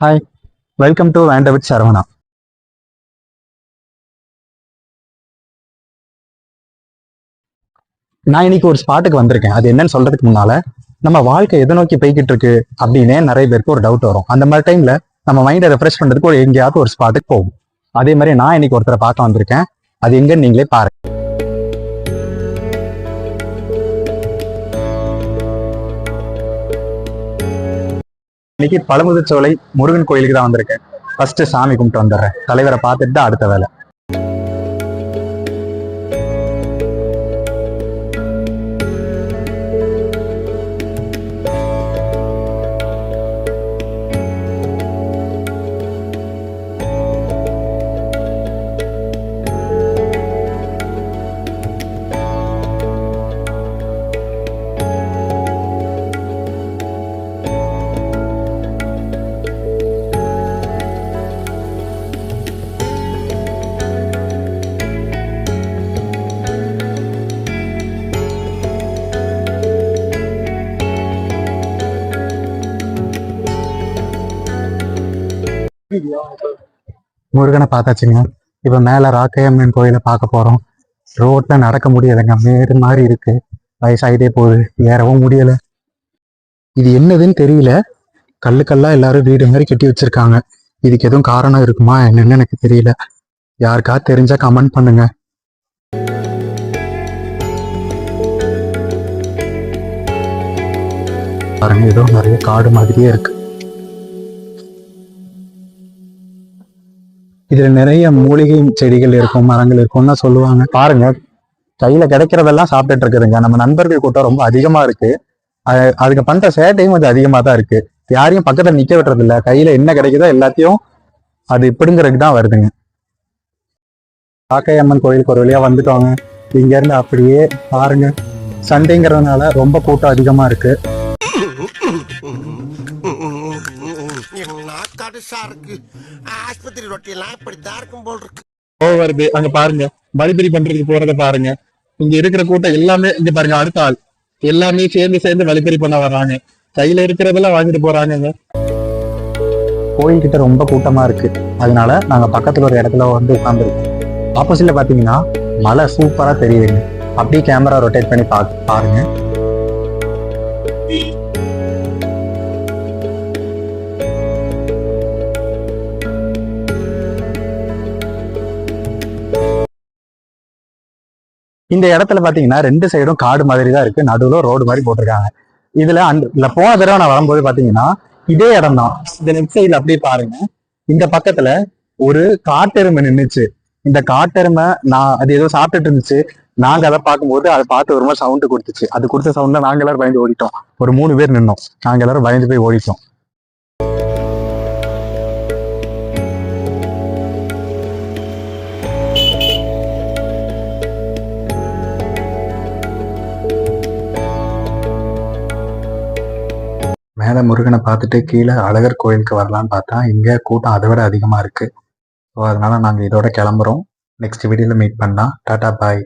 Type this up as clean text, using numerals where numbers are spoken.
Hi, welcome to வேண்ட with Saravana. நான் இன்னைக்கு ஒரு ஸ்பாட்டுக்கு வந்திருக்கேன். அது என்னன்னு சொல்றதுக்கு முன்னால நம்ம வாழ்க்கை எதை நோக்கி போய்கிட்டு இருக்கு அப்படின்னே நிறைய பேருக்கு ஒரு டவுட் வரும். அந்த மாதிரி டைம்ல நம்ம மைண்டை ரெஃப்ரெஷ் பண்றதுக்கு ஒரு எங்கேயாவது ஒரு ஸ்பாட்டுக்கு போகும். அதே மாதிரி நான் இன்னைக்கு ஒருத்தரை பார்க்க வந்திருக்கேன். அது எங்கன்னு நீங்களே பாருங்க. இன்னைக்கு பழமுதிர்ச்சோலை முருகன் கோயிலுக்கு தான் வந்திருக்கேன். ஃபர்ஸ்ட் சாமி கும்பிட்டு வந்துடுறேன். தலைவரை பார்த்துட்டு தான் அடுத்த வேலை. முருகனை பார்த்தாச்சுங்க. இப்ப மேல ராக்கையம்மன் கோயிலை பார்க்க போறோம். ரோட்ல நடக்க முடியலைங்க, மேடு மாதிரி இருக்கு. வயசாயிட்டே போகுது, ஏறவும் முடியல. இது என்னதுன்னு தெரியல. கல்லுக்கெல்லாம் எல்லாரும் வீடு மாதிரி கட்டி வச்சிருக்காங்க. இதுக்கு எதுவும் காரணம் இருக்குமா என்னன்னு எனக்கு தெரியல. யாருக்கா தெரிஞ்சா கமெண்ட் பண்ணுங்க. பாருங்க, ஏதோ நிறைய காடு மாதிரியே இருக்கு. இதுல நிறைய மூலிகை செடிகள் இருக்கும், மரங்கள் இருக்கும்னு சொல்லுவாங்க. பாருங்க, கையில கிடைக்கிறதெல்லாம் சாப்பிட்டுட்டு இருக்குதுங்க. நம்ம நண்பர்கள் கூட்டம் ரொம்ப அதிகமா இருக்கு. அதுக்கு பண்ற சேட்டையும் கொஞ்சம் அதிகமா தான் இருக்கு. யாரையும் பக்கத்துல நிக்க விட்டுறது இல்ல. கையில என்ன கிடைக்குதோ எல்லாத்தையும் அது பிடுங்கிறதுக்கு தான் வருதுங்க. காக்கையம்மன் கோயிலுக்கு ஒரு வழியா வந்துட்டோங்க. இங்க இருந்து அப்படியே பாருங்க, சண்டைங்கிறதுனால ரொம்ப கூட்டம் அதிகமா இருக்கு. வருது அங்க பாருங்க, பலிபரி பண்றதுக்கு போறத பாருங்க. இங்க இருக்கிற கூட்டம் எல்லாமே இங்க பாருங்க, அடுத்த ஆள் எல்லாமே சேர்ந்து வழிபறி பண்ண வர்றாங்க. கையில இருக்கிறதெல்லாம் வாங்கிட்டு போறாங்க. கோயில்கிட்ட ரொம்ப கூட்டமா இருக்கு. அதனால நாங்க பக்கத்துல ஒரு இடத்துல வந்து உட்காந்துருக்கோம். ஆப்போசிட்ல பாத்தீங்கன்னா மலை சூப்பரா தெரியுதுங்க. அப்படியே கேமரா ரொட்டேட் பண்ணி பாருங்க. இந்த இடத்துல பாத்தீங்கன்னா ரெண்டு சைடும் காடு மாதிரி தான் இருக்கு. நடுவுல ரோடு மாதிரி போட்டிருக்காங்க. இதுல போன தடவை நான் வரும்போது பாத்தீங்கன்னா இதே இடம் தான். இந்த லெஃப்ட் சைடுல அப்படியே பாருங்க, இந்த பக்கத்துல ஒரு காட்டெருமை நின்றுச்சு. இந்த காட்டெருமை அது ஏதோ சாப்பிட்டுட்டு இருந்துச்சு. நாங்க அதை பார்க்கும்போது அதை பார்த்து ஒரு மாதிரி சவுண்டு கொடுத்துச்சு. அது கொடுத்த சவுண்ட்ல நாங்க எல்லாரும் பயந்து ஓடிட்டோம். ஒரு 3 பேர் நின்னோம். நாங்க எல்லாரும் பயந்து போய் ஓடிட்டோம். மேல முருகனை பார்த்துட்டு கீழே அழகர் கோயிலுக்கு வரலான்னு பார்த்தா இங்க கூட்டம் அதை விட அதிகமா இருக்கு. ஸோ அதனால நாங்கள் இதோட கிளம்புறோம். நெக்ஸ்ட் வீடியோல மீட் பண்ணலாம். டாடா பாய்.